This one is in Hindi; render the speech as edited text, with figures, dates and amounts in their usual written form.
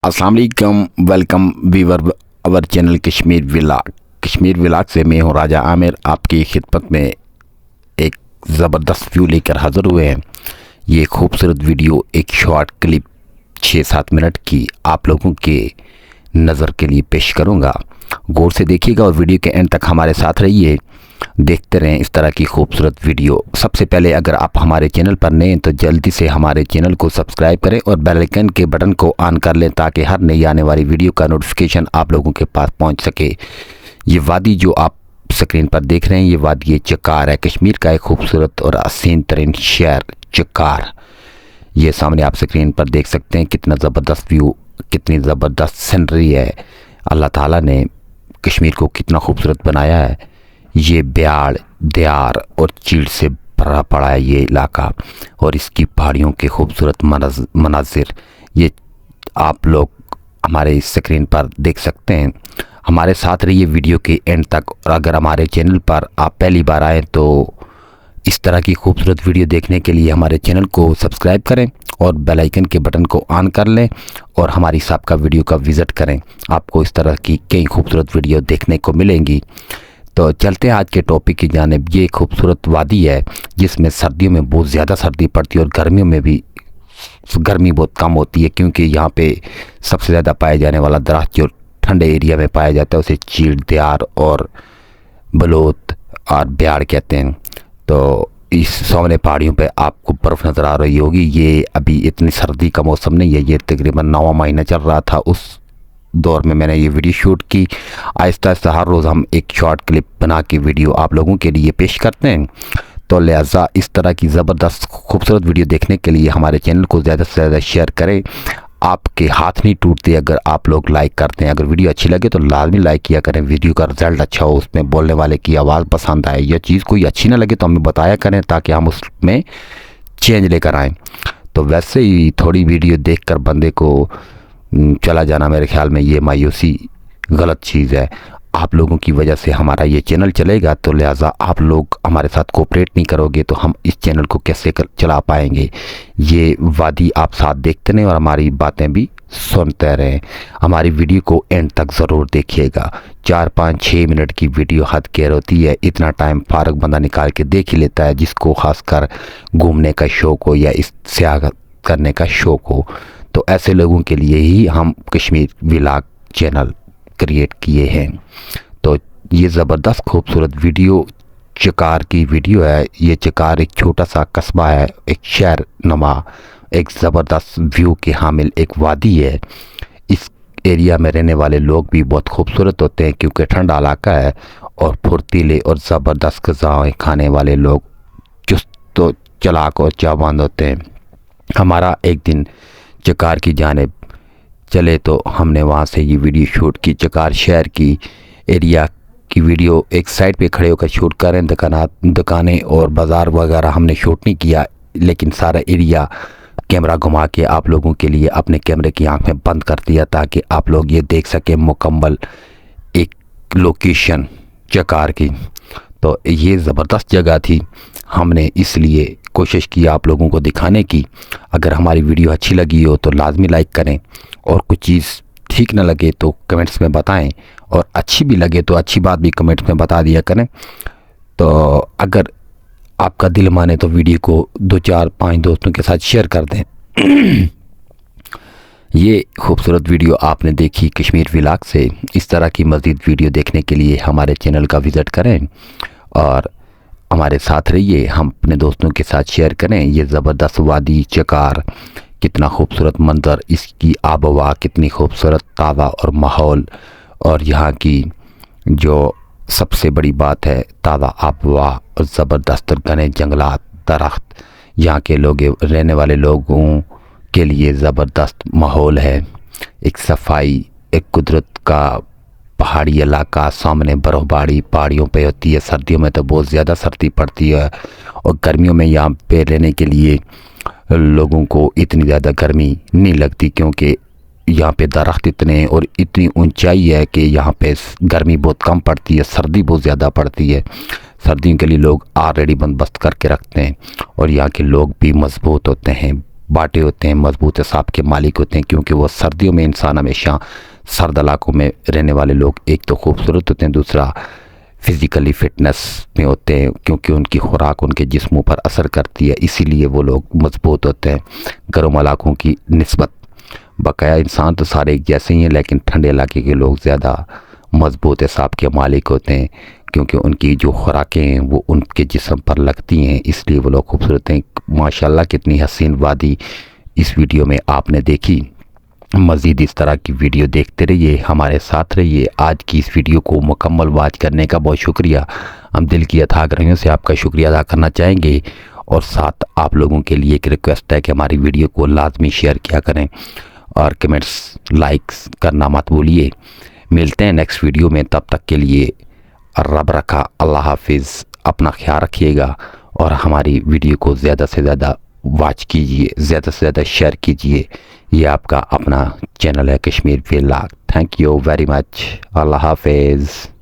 अस्सलाम वालेकुम, welcome viewer our channel Kashmir vlog से मैं हूं राजा आमिर आपकी खिदमत में एक ज़बरदस्त व्यू लेकर हाज़िर हुए हैं। ये खूबसूरत वीडियो एक शॉर्ट क्लिप 6-7 मिनट की आप लोगों के नज़र के लिए पेश करूंगा। गौर से देखिएगा और वीडियो के एंड तक हमारे साथ रहिए, देखते रहें इस तरह की खूबसूरत वीडियो। सबसे पहले अगर आप हमारे चैनल पर नए हैं तो जल्दी से हमारे चैनल को सब्सक्राइब करें और बेल आइकन के बटन को ऑन कर लें ताकि हर नई आने वाली वीडियो का नोटिफिकेशन आप लोगों के पास पहुंच सके। ये वादी जो आप स्क्रीन पर देख रहे हैं ये वादी चकार है, कश्मीर का एक खूबसूरत और हसीन तरीन शहर चकार। ये सामने आप स्क्रीन पर देख सकते हैं कितना ज़बरदस्त व्यू, कितनी ज़बरदस्त सीनरी है। अल्लाह ताला ने कश्मीर को कितना खूबसूरत बनाया है। ये ब्याड़, दयार और चीड़ से भरा पड़ा है ये इलाका और इसकी पहाड़ियों के खूबसूरत मनाजिर ये आप लोग हमारे स्क्रीन पर देख सकते हैं। हमारे साथ रहिए वीडियो के एंड तक और अगर हमारे चैनल पर आप पहली बार आएँ तो इस तरह की खूबसूरत वीडियो देखने के लिए हमारे चैनल को सब्सक्राइब करें और बेल आइकन के बटन को ऑन कर लें और हमारी सबका वीडियो का विज़िट करें। आपको इस तरह की कई खूबसूरत वीडियो देखने को मिलेंगी। तो चलते हैं आज के टॉपिक की जानिब। ये खूबसूरत वादी है जिसमें सर्दियों में बहुत ज़्यादा सर्दी पड़ती है और गर्मियों में भी गर्मी बहुत कम होती है, क्योंकि यहाँ पे सबसे ज़्यादा पाया जाने वाला दरख्त जो ठंडे एरिया में पाया जाता है उसे चीड़, दयार और बलोत और ब्याड़ कहते हैं। तो इस सामने पहाड़ियों पे आपको बर्फ़ नज़र आ रही होगी। ये अभी इतनी सर्दी का मौसम नहीं है, ये तकरीबन 9वां महीना चल रहा था उस दौर में मैंने ये वीडियो शूट की। आहिस्ता आहिस्ता हर रोज़ हम एक शॉर्ट क्लिप बना के वीडियो आप लोगों के लिए पेश करते हैं। तो लिहाजा इस तरह की ज़बरदस्त खूबसूरत वीडियो देखने के लिए हमारे चैनल को ज़्यादा से ज़्यादा शेयर करें। आपके हाथ नहीं टूटते अगर आप लोग लाइक करते हैं। अगर वीडियो अच्छी लगे तो लाजमी लाइक किया करें। वीडियो का रिज़ल्ट अच्छा हो, उसमें बोलने वाले की आवाज़ पसंद आए, यह चीज़ कोई अच्छी ना लगे तो हमें बताया करें ताकि हम उसमें चेंज लेकर आएँ। तो वैसे ही थोड़ी वीडियो देखकर बंदे को चला जाना मेरे ख्याल में ये मायूसी गलत चीज़ है। आप लोगों की वजह से हमारा ये चैनल चलेगा, तो लिहाजा आप लोग हमारे साथ कोऑपरेट नहीं करोगे तो हम इस चैनल को कैसे चला पाएंगे। ये वादी आप साथ देखते रहें और हमारी बातें भी सुनते रहें। हमारी वीडियो को एंड तक ज़रूर देखिएगा। 4-5-6 मिनट की वीडियो हद केयर होती है। इतना टाइम फारग बंदा निकाल के देख ही लेता है जिसको खासकर घूमने का शौक़ हो या इस सयाहत करने का शौक़ हो। तो ऐसे लोगों के लिए ही हम कश्मीर व्लॉग चैनल क्रिएट किए हैं। तो ये ज़बरदस्त खूबसूरत वीडियो चकार की वीडियो है। ये चकार एक छोटा सा कस्बा है, एक शहर नुमा, एक ज़बरदस्त व्यू के हामिल एक वादी है। इस एरिया में रहने वाले लोग भी बहुत खूबसूरत होते हैं क्योंकि ठंडा इलाका है और फुर्तीले और ज़बरदस्त ग़िज़ाएँ खाने वाले लोग चुस्त तो चालाक और चाहवान होते हैं। हमारा एक दिन चकार की जानिब चले तो हमने वहाँ से ये वीडियो शूट की। चकार शहर की एरिया की वीडियो एक साइड पे खड़े होकर शूट कर रहे हैं। दुकानें और बाज़ार वगैरह हमने शूट नहीं किया, लेकिन सारा एरिया कैमरा घुमा के आप लोगों के लिए अपने कैमरे की आंख में बंद कर दिया ताकि आप लोग ये देख सकें मुकम्मल एक लोकेशन चकार की। तो ये ज़बरदस्त जगह थी, हमने इसलिए कोशिश की आप लोगों को दिखाने की। अगर हमारी वीडियो अच्छी लगी हो तो लाजमी लाइक करें और कुछ चीज़ ठीक ना लगे तो कमेंट्स में बताएं और अच्छी भी लगे तो अच्छी बात भी कमेंट्स में बता दिया करें। तो अगर आपका दिल माने तो वीडियो को 2-4-5 दोस्तों के साथ शेयर कर दें। ये खूबसूरत वीडियो आपने देखी कश्मीर व्लॉग से। इस तरह की मज़ीद वीडियो देखने के लिए हमारे चैनल का विज़िट करें और हमारे साथ रहिए, हम अपने दोस्तों के साथ शेयर करें। ये ज़बरदस्त वादी चकार, कितना खूबसूरत मंज़र, इसकी आब हवा कितनी खूबसूरत, ताज़ा और माहौल, और यहाँ की जो सबसे बड़ी बात है ताज़ा आब हवा और ज़बरदस्त घने जंगलात, दरख्त, यहाँ के लोग रहने वाले लोगों के लिए ज़बरदस्त माहौल है। एक सफाई, एक कुदरत का पहाड़ी इलाका, सामने बर्फ़बारी पहाड़ियों पे होती है। सर्दियों में तो बहुत ज़्यादा सर्दी पड़ती है और गर्मियों में यहाँ पे रहने के लिए लोगों को इतनी ज़्यादा गर्मी नहीं लगती क्योंकि यहाँ पे दरख्त इतने और इतनी ऊंचाई है कि यहाँ पे गर्मी बहुत कम पड़ती है, सर्दी बहुत ज़्यादा पड़ती है। सर्दियों के लिए लोग ऑलरेडी बंदोबस्त करके रखते हैं और यहाँ के लोग भी मजबूत होते हैं, बाटे होते हैं, मजबूत एसाब के मालिक होते हैं, क्योंकि वो सर्दियों में इंसान हमेशा सर्द इलाकों में रहने वाले लोग एक तो खूबसूरत होते हैं, दूसरा फिज़िकली फ़िटनेस में होते हैं, क्योंकि उनकी खुराक उनके जिस्मों पर असर करती है, इसीलिए वो लोग मजबूत होते हैं गर्म इलाकों की निस्बत। बकाया इंसान तो सारे एक जैसे ही हैं, लेकिन ठंडे इलाके के लोग ज़्यादा मजबूत हिसाब के मालिक होते हैं, क्योंकि उनकी जो खुराकें हैं वो उनके जिस्म पर लगती हैं, इसलिए वो लोग खूबसूरत हैं। माशाल्लाह कितनी हसीन वादी इस वीडियो में आपने देखी। मज़ीद इस तरह की वीडियो देखते रहिए, हमारे साथ रहिए। आज की इस वीडियो को मुकम्मल वॉच करने का बहुत शुक्रिया। हम दिल की अथाह गहराइयों से आपका शुक्रिया अदा करना चाहेंगे, और साथ आप लोगों के लिए एक रिक्वेस्ट है कि हमारी वीडियो को लाजमी शेयर किया करें और कमेंट्स लाइक्स करना मत भूलिए। मिलते हैं नेक्स्ट वीडियो में, तब तक के लिए रब रखा, अल्लाह हाफिज़। अपना ख्याल रखिएगा और हमारी वीडियो को ज़्यादा से ज़्यादा वॉच कीजिए, ज़्यादा से ज़्यादा शेयर कीजिए। ये आपका अपना चैनल है Kashmir vlog. Thank you very much. Allah हाफिज़।